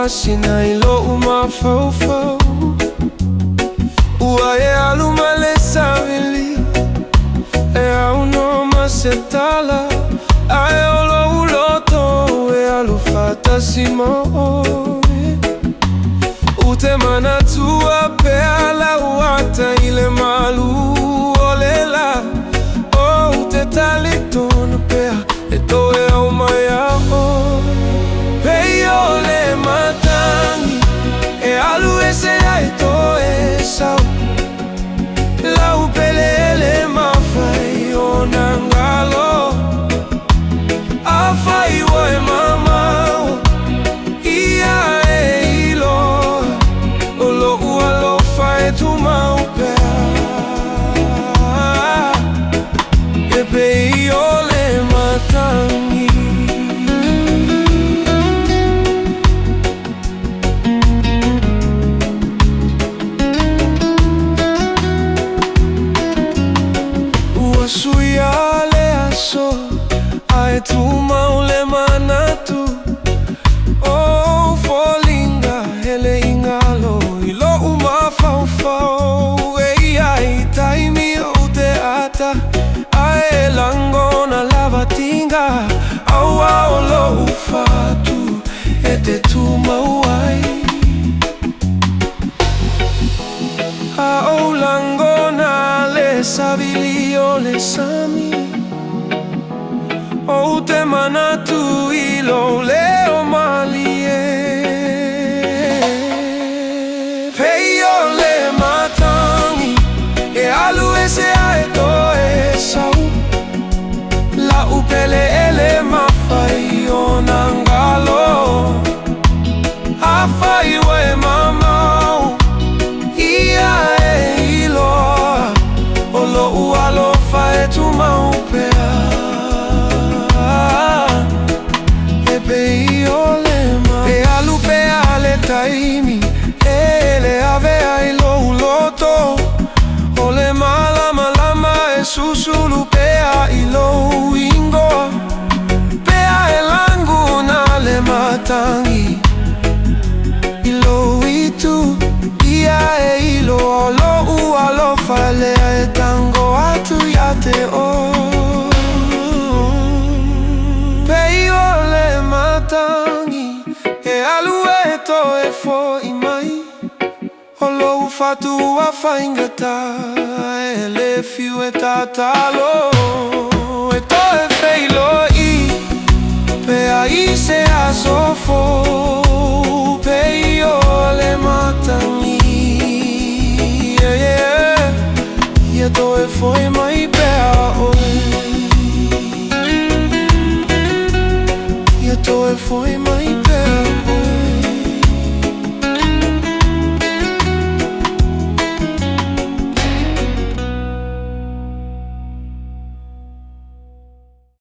sina ilo umafau ua e aluma le savili e au no masetala ai olo uloto e alu fatasimo ute mana tua pe ala uata ile malu olela o ute talitono pea e toe au maya o peio le matangi e alu ese ai toe sau lau pelele mafai o nangalo afai oe mamau ia e ilo olo ua lofa e tu mau pea e peio le matangi suia le aso ai tu maule manatu o folinga hele ingalo ilo uma fau fau e ai taimi o te ata ai langona lavatinga au au lo ufatu e te tu mauai au langona le savilio le sami o te manatu ilo leo malie peio le matangi e alu ese ae toe sau la upele ele mafai o nangalo afai we mamau ia e ilo olo ua lofa e tu mau pea e peio le ma e alu pea le taimi e le avea i lo uloto o le malama lama e susulu pea i lo ingo pea e languna le matangi i lo itu ia e ilo olo ua lofa le e tango atu ia te o peio le matangi e alu e to e fo i mai olo ufatu a faingata e le fiu e tatalo e to e feilo i pea i se a sofo peio le matangi e to e foi mai